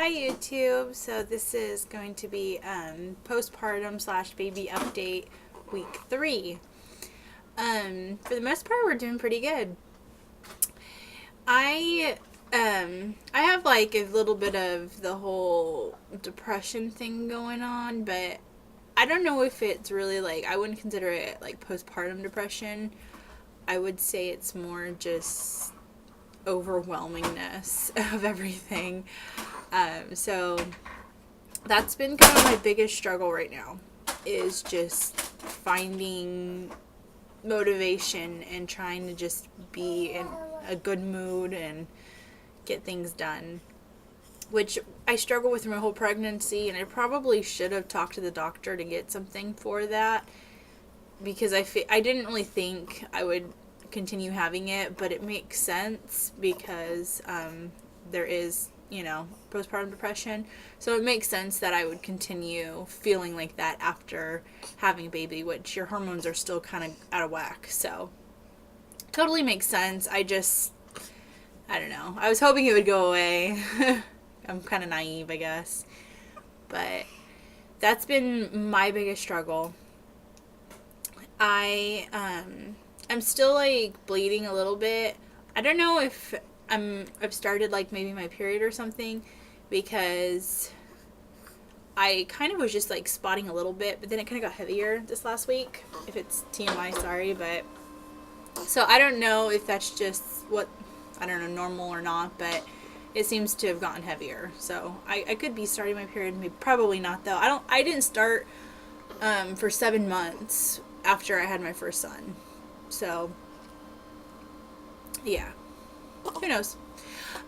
Hi YouTube. So this is going to be postpartum slash baby update week 3. For the most part, we're doing pretty good. I have like a little bit of the whole depression thing going on, but I don't know if it's really like, I wouldn't consider it like postpartum depression. I would say it's more just overwhelmingness of everything. So that's been kind of my biggest struggle right now, is just finding motivation and trying to just be in a good mood and get things done, which I struggle with my whole pregnancy, and I probably should have talked to the doctor to get something for that, because I didn't really think I would continue having it, but it makes sense because there is, postpartum depression. So it makes sense that I would continue feeling like that after having a baby, which your hormones are still kind of out of whack. So totally makes sense. I don't know. I was hoping it would go away. I'm kind of naive, I guess. But that's been my biggest struggle. I'm still like bleeding a little bit. I don't know if I've started like maybe my period or something, because I kind of was just like spotting a little bit, but then it kind of got heavier this last week. If it's TMI, sorry, but so I don't know if that's just normal or not, but it seems to have gotten heavier. So I could be starting my period, maybe, probably not though. I didn't start for 7 months after I had my first son. So yeah, who knows.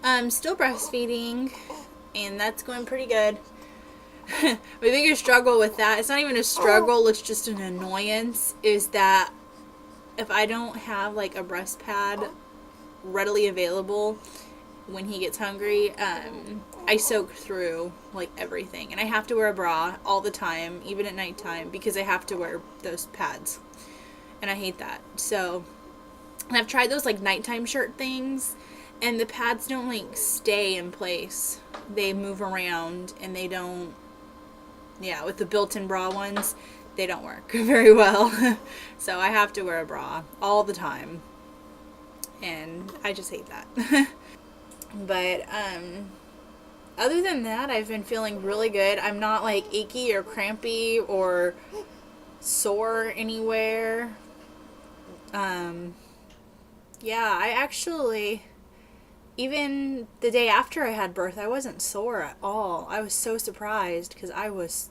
I'm still breastfeeding, and that's going pretty good. My biggest struggle with that, it's not even a struggle, it's just an annoyance, is that if I don't have like a breast pad readily available when he gets hungry, I soak through like everything, and I have to wear a bra all the time, even at nighttime, because I have to wear those pads, and I hate that. So I've tried those like nighttime shirt things, and the pads don't like stay in place. They move around, and they don't, with the built-in bra ones, they don't work very well. So I have to wear a bra all the time, and I just hate that. But other than that, I've been feeling really good. I'm not like achy or crampy or sore anywhere. I actually, even the day after I had birth, I wasn't sore at all. I was so surprised, because I was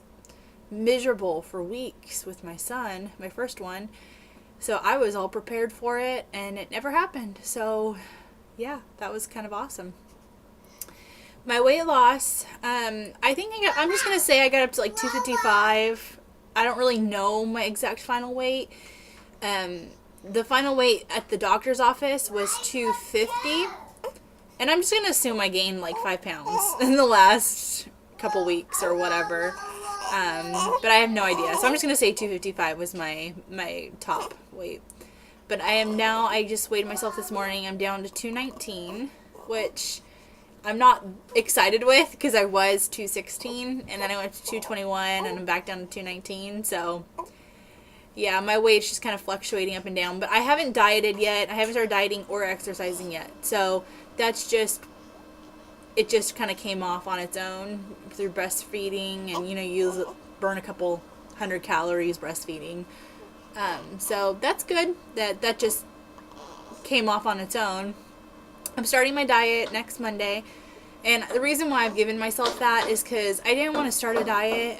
miserable for weeks with my son, my first one. So I was all prepared for it, and it never happened. So yeah, that was kind of awesome. My weight loss, I think I'm just going to say I got up to like 255. I don't really know my exact final weight. The final weight at the doctor's office was 250. And I'm just going to assume I gained like 5 pounds in the last couple weeks or whatever. But I have no idea. So I'm just going to say 255 was my top weight. But I just weighed myself this morning. I'm down to 219, which I'm not excited with, because I was 216, and then I went to 221, and I'm back down to 219. So yeah, my weight's just kind of fluctuating up and down. But I haven't dieted yet. I haven't started dieting or exercising yet. So it just kind of came off on its own through breastfeeding, and you burn a couple 100 calories breastfeeding. So that's good that just came off on its own. I'm starting my diet next Monday, and the reason why I've given myself that is because I didn't want to start a diet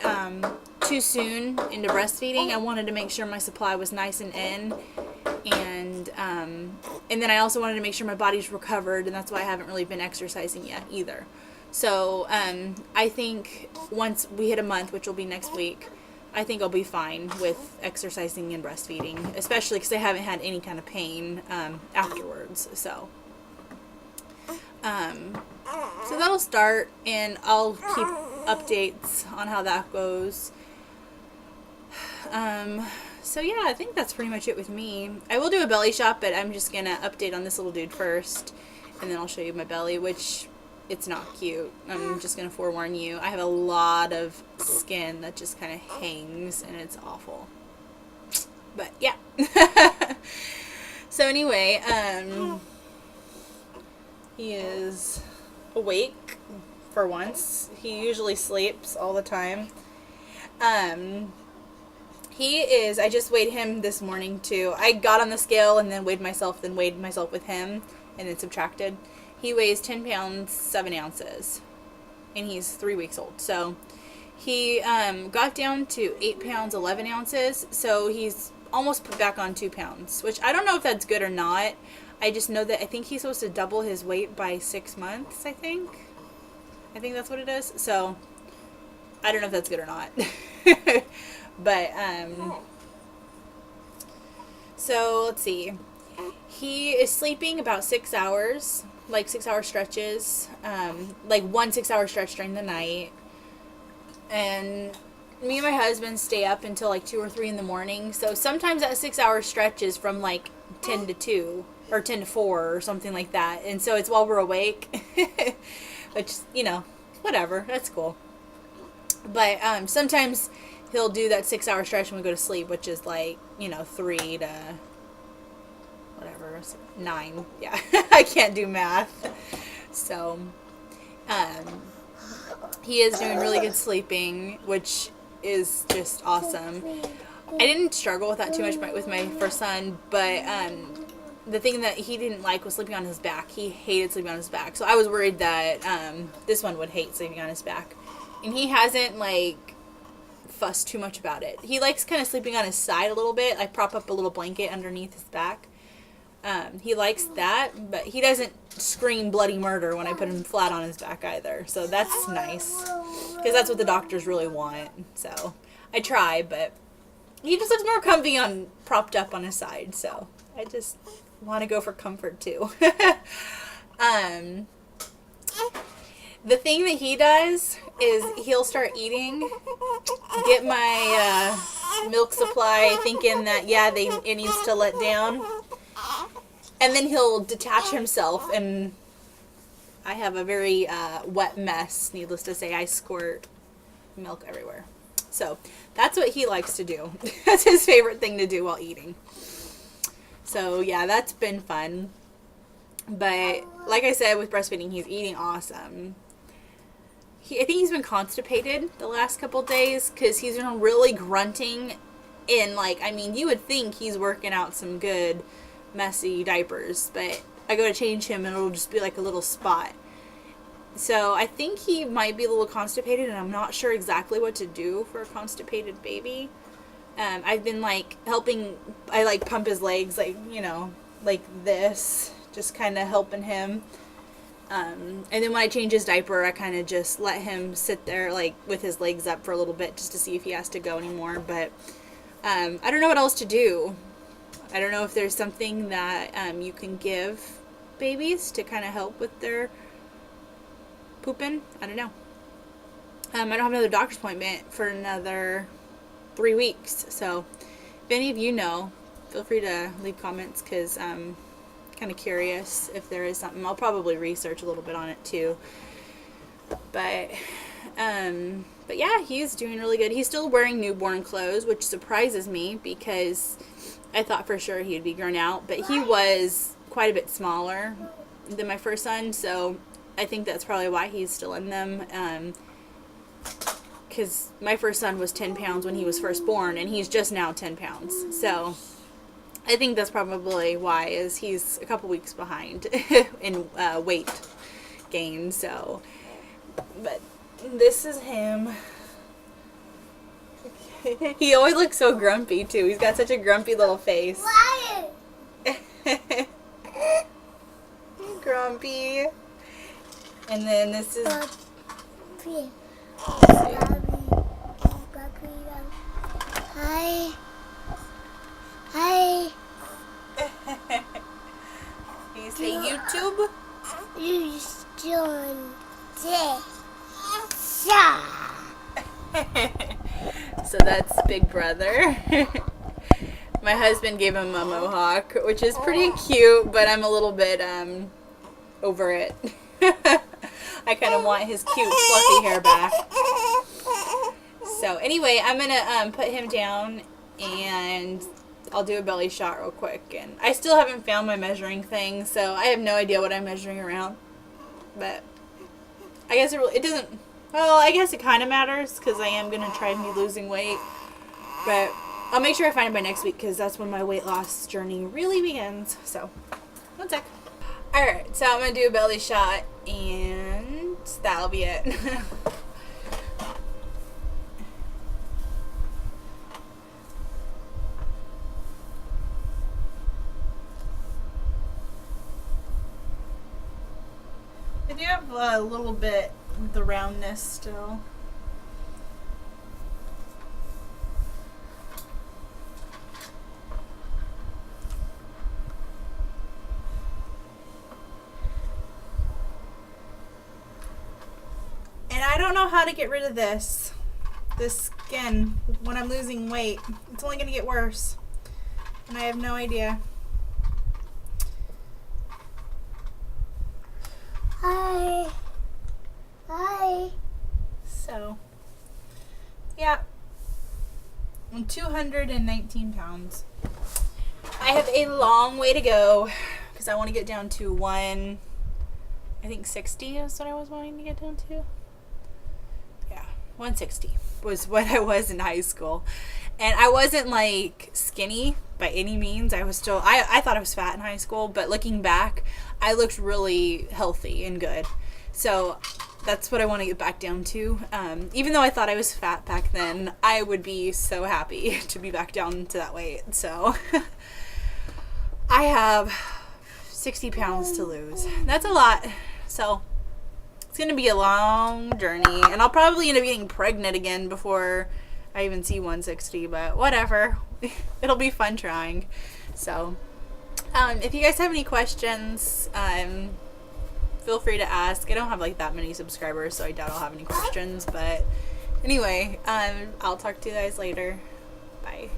too soon into breastfeeding. I wanted to make sure my supply was nice and in, and then I also wanted to make sure my body's recovered, and that's why I haven't really been exercising yet either. So I think once we hit a month, which will be next week, I think I'll be fine with exercising and breastfeeding, especially because I haven't had any kind of pain afterwards. So that'll start, and I'll keep updates on how that goes. So yeah, I think that's pretty much it with me. I will do a belly shot, but I'm just gonna update on this little dude first, and then I'll show you my belly, which it's not cute. I'm just going to forewarn you. I have a lot of skin that just kind of hangs, and it's awful. But, yeah. So, anyway, he is awake for once. He usually sleeps all the time. I just weighed him this morning too. I got on the scale and then weighed myself with him, and then subtracted. He weighs 10 pounds, 7 ounces, and he's 3 weeks old. So he got down to 8 pounds, 11 ounces, so he's almost put back on 2 pounds, which I don't know if that's good or not. I just know that I think he's supposed to double his weight by 6 months, I think that's what it is. So I don't know if that's good or not. But, so let's see. He is sleeping about 6 hours, like 6-hour stretches, like 1 6-hour stretch during the night. And me and my husband stay up until like 2 or 3 in the morning. So sometimes that 6-hour stretch is from like 10 to 2 or 10 to 4 or something like that. And so it's while we're awake, which, you know, whatever. That's cool. But sometimes he'll do that 6-hour stretch when we go to sleep, which is like, 3 to whatever, 9. Yeah, I can't do math. So, he is doing really good sleeping, which is just awesome. I didn't struggle with that too much with my first son, but the thing that he didn't like was sleeping on his back. He hated sleeping on his back. So I was worried that this one would hate sleeping on his back. And he hasn't, like, fussed too much about it. He likes kind of sleeping on his side a little bit. I prop up a little blanket underneath his back. He likes that, but he doesn't scream bloody murder when I put him flat on his back either. So that's nice, because that's what the doctors really want. So I try, but he just looks more comfy on propped up on his side. So I just want to go for comfort too. The thing that he does is he'll start eating, get my milk supply, thinking that, yeah, it needs to let down, and then he'll detach himself, and I have a very wet mess, needless to say. I squirt milk everywhere. So that's what he likes to do. That's his favorite thing to do while eating. So, yeah, that's been fun. But like I said, with breastfeeding, he's eating awesome. I think he's been constipated the last couple days because he's been really grunting in, like, I mean, you would think he's working out some good, messy diapers, but I go to change him and it'll just be like a little spot. So I think he might be a little constipated, and I'm not sure exactly what to do for a constipated baby. I've been, like, I, like, pump his legs, like, like this, just kind of helping him. And then when I change his diaper, I kind of just let him sit there, like, with his legs up for a little bit just to see if he has to go anymore. But I don't know what else to do. I don't know if there's something that you can give babies to kind of help with their pooping. I don't know. I don't have another doctor's appointment for another 3 weeks. So if any of you know, feel free to leave comments, because kind of curious if there is something. I'll probably research a little bit on it too. But yeah, he's doing really good. He's still wearing newborn clothes, which surprises me because I thought for sure he'd be grown out, but he was quite a bit smaller than my first son, so I think that's probably why he's still in them. Because my first son was 10 pounds when he was first born, and he's just now 10 pounds. So I think that's probably why, is he's a couple weeks behind in weight gain. So, but this is him. He always looks so grumpy too. He's got such a grumpy little face. Grumpy. And then this is Hi. You say YouTube? You doing this. So that's Big Brother. My husband gave him a mohawk, which is pretty cute, but I'm a little bit over it. I kind of want his cute fluffy hair back. So anyway, I'm gonna put him down and I'll do a belly shot real quick. And I still haven't found my measuring thing, so I have no idea what I'm measuring around. But I guess it doesn't. Well, I guess it kind of matters because I am gonna try and be losing weight. But I'll make sure I find it by next week because that's when my weight loss journey really begins. So, one sec. Alright, so I'm going to do a belly shot and that'll be it. I do have a little bit of the roundness still. And I don't know how to get rid of this skin when I'm losing weight. It's only going to get worse. And I have no idea. Hi. Hi. So, yeah. I'm 219 pounds. I have a long way to go because I want to get down to I think 60 is what I was wanting to get down to. Yeah, 160 was what I was in high school. And I wasn't like skinny by any means. I was still, I thought I was fat in high school, but looking back, I looked really healthy and good. So that's what I want to get back down to. Even though I thought I was fat back then, I would be so happy to be back down to that weight. So I have 60 pounds to lose. That's a lot. So it's going to be a long journey. And I'll probably end up getting pregnant again before I even see 160. But whatever. It'll be fun trying. So if you guys have any questions, feel free to ask. I don't have like that many subscribers, so I doubt I'll have any questions. But anyway, I'll talk to you guys later. Bye.